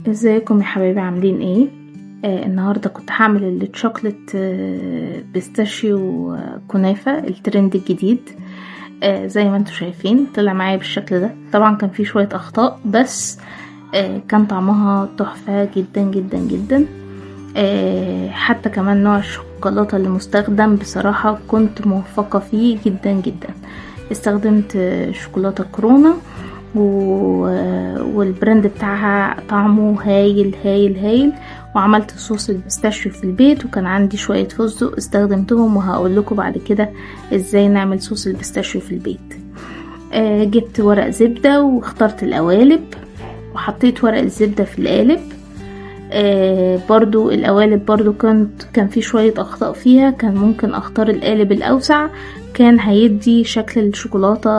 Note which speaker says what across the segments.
Speaker 1: ازيكم يا حبايبي، عاملين ايه؟ النهارده كنت هعمل الشوكليت بيستاشيو كنافه الترند الجديد. زي ما انتم شايفين طلع معايا بالشكل ده. طبعا كان فيه شويه اخطاء، بس كان طعمها تحفه جدا جدا جدا. حتى كمان نوع الشوكولاته اللي مستخدم بصراحه كنت موفقه فيه جدا جدا. استخدمت شوكولاته كورونا والبراند بتاعها طعمه هايل هايل هايل. وعملت صوص البيستاشيو في البيت، وكان عندي شوية فستق استخدمتهم، وهقول لكم بعد كده ازاي نعمل صوص البيستاشيو في البيت. جبت ورق زبدة واخترت القوالب، وحطيت ورق الزبدة في القالب. برضو القوالب برضو كان في شوية اخطاء فيها، كان ممكن اختار القالب الاوسع، كان هيدي شكل الشوكولاتة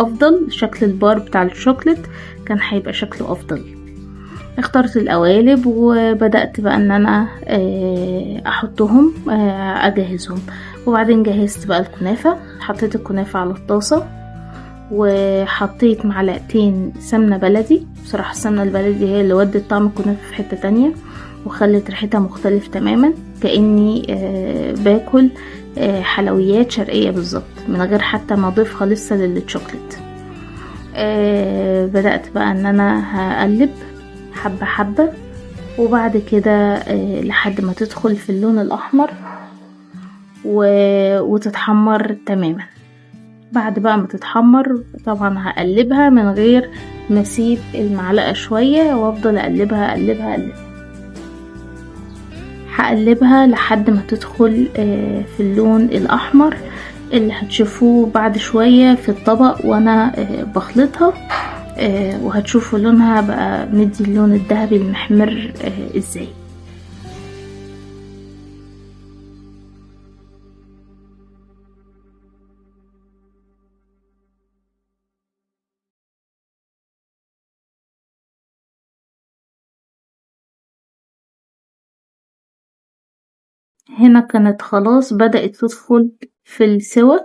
Speaker 1: افضل، شكل البار بتاع الشوكولات كان هيبقى شكله افضل. اخترت القوالب وبدأت بقى ان انا احطهم اجهزهم. وبعدين جهزت بقى الكنافة، حطيت الكنافة على الطاسة وحطيت معلقتين سمنة بلدي. بصراحة السمنة البلدي هي اللي ودت طعم الكنافة في حتة تانية، وخلت ريحتها مختلف تماما، كأني باكل حلويات شرقية بالظبط، من غير حتى ما اضيفها لسه للشوكليت. بدأت بقى ان انا هقلب حبة حبة، وبعد كده لحد ما تدخل في اللون الاحمر وتتحمر تماما. بعد بقى ما تتحمر طبعا هقلبها من غير ما اسيب المعلقة شوية، وافضل اقلبها اقلبها اقلبها. هقلبها لحد ما تدخل في اللون الاحمر اللي هتشوفوه بعد شوية في الطبق وانا بخلطها. وهتشوفوا لونها بقى مدي اللون الذهبي المحمر ازاي. هنا كانت خلاص بدأت تدخل في السوا،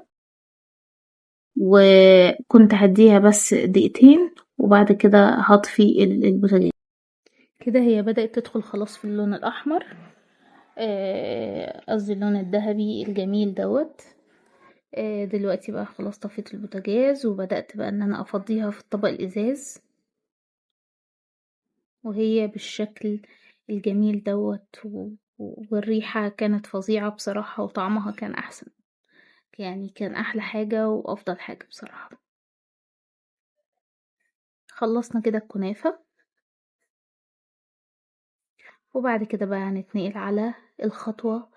Speaker 1: وكنت هديها بس دقيقتين، وبعد كده هطفي البوتاجاز. كده هي بدأت تدخل خلاص في اللون الأحمر، قصدي اللون الذهبي الجميل دوت. دلوقتي بقى خلاص طفيت البوتاجاز، وبدأت بقى ان انا افضيها في الطبق الازاز، وهي بالشكل الجميل دوت والريحة كانت فظيعة بصراحة، وطعمها كان احسن، يعني كان احلى حاجة وافضل حاجة بصراحة. خلصنا كده الكنافة، وبعد كده بقى هنتنقل على الخطوة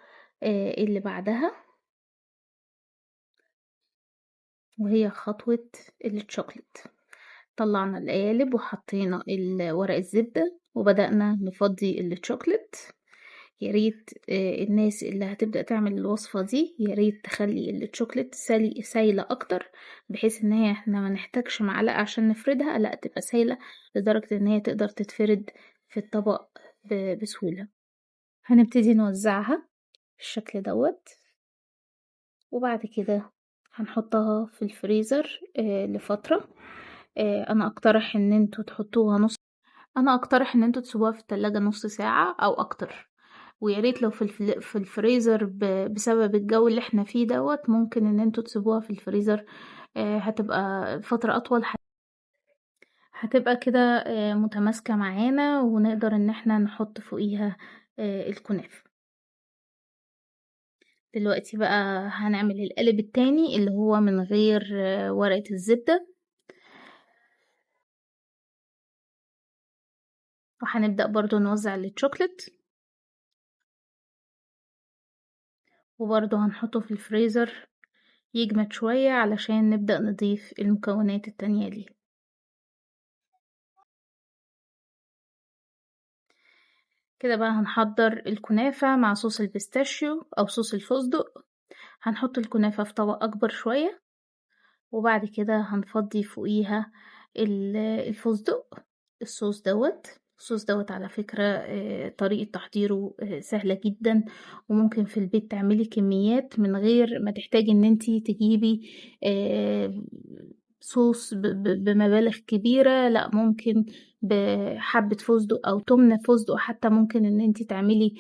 Speaker 1: اللي بعدها، وهي خطوة الشوكليت. طلعنا القالب وحطينا ورق الزبدة وبدأنا نفضي الشوكليت. يا ريت الناس اللي هتبدأ تعمل الوصفة دي يا ريت تخلي الشوكليت سايلة اكتر، بحيث ان هي احنا ما نحتاجش معلقة عشان نفردها، لا تبقى سايلة لدرجة ان هي تقدر تتفرد في الطبق بسهولة. هنبتدي نوزعها بالشكل دوت، وبعد كده هنحطها في الفريزر لفترة. انا اقترح ان انتوا تسيبوها في التلاجة نص ساعة او اكتر. ويا ريت لو في الفريزر بسبب الجو اللي احنا فيه دوت، ممكن ان انتوا تسيبوها في الفريزر هتبقى فترة اطول، هتبقى كده متماسكة معانا، ونقدر ان احنا نحط فوقيها الكنافة. دلوقتي بقى هنعمل القالب التاني اللي هو من غير ورقة الزبدة، وهنبدأ برضو نوزع الشوكليت، وبرضو هنحطه في الفريزر يجمد شوية علشان نبدأ نضيف المكونات التانية ليه. كده بقى هنحضر الكنافة مع صوص البيستاشيو أو صوص الفستق. هنحط الكنافة في طبق أكبر شوية، وبعد كده هنفضي فوقيها الفستق. الصوص دوت على فكرة طريقة تحضيره سهلة جدا، وممكن في البيت تعملي كميات من غير ما تحتاجي ان انتي تجيبي صوص بمبالغ كبيرة، لا ممكن بحبة فستق او تمن فستق حتى، ممكن ان انتي تعملي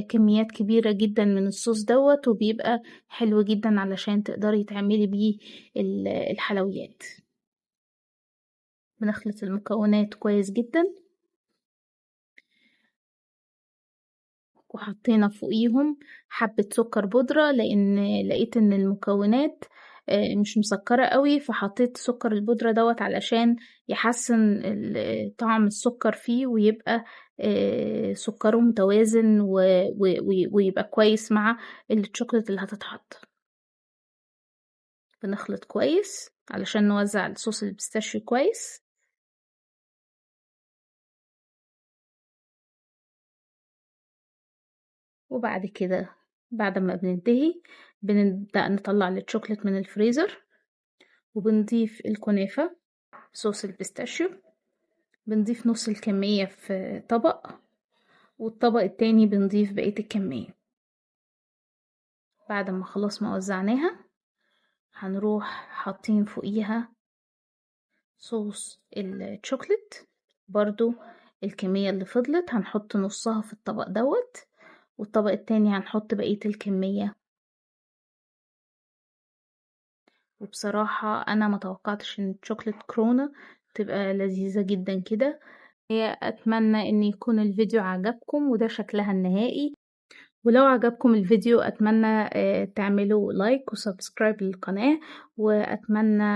Speaker 1: كميات كبيرة جدا من الصوص دوت، وبيبقى حلو جدا علشان تقدري تعملي بيه الحلويات. بنخلط المكونات كويس جدا، وحطينا فوقيهم حبة سكر بودرة، لان لقيت ان المكونات مش مسكرة قوي، فحطيت سكر البودرة دوت علشان يحسن طعم السكر فيه، ويبقى سكره متوازن ويبقى كويس مع الشوكولاتة اللي هتتحط. بنخلط كويس علشان نوزع الصوص البيستاشيو كويس. وبعد كده بعد ما بننتهي بنبدأ نطلع الشوكولات من الفريزر، وبنضيف الكنافة صوص البيستاشيو، بنضيف نص الكمية في طبق، والطبق التاني بنضيف بقية الكمية. بعد ما خلاص ما وزعناها هنروح حاطين فوقيها صوص الشوكولات، برضو الكمية اللي فضلت هنحط نصها في الطبق دوت، والطبق التاني هنحط بقية الكمية. وبصراحة أنا ما توقعتش إن شوكولات كرونا تبقى لذيذة جدا كده. هي أتمنى إن يكون الفيديو عجبكم، وده شكلها النهائي. ولو عجبكم الفيديو أتمنى تعملوا لايك وسبسكرايب للقناة، وأتمنى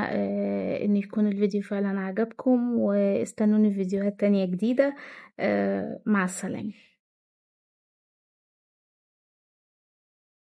Speaker 1: إن يكون الفيديو فعلا عجبكم، واستنوني في فيديوهات تانية جديدة. مع السلامة.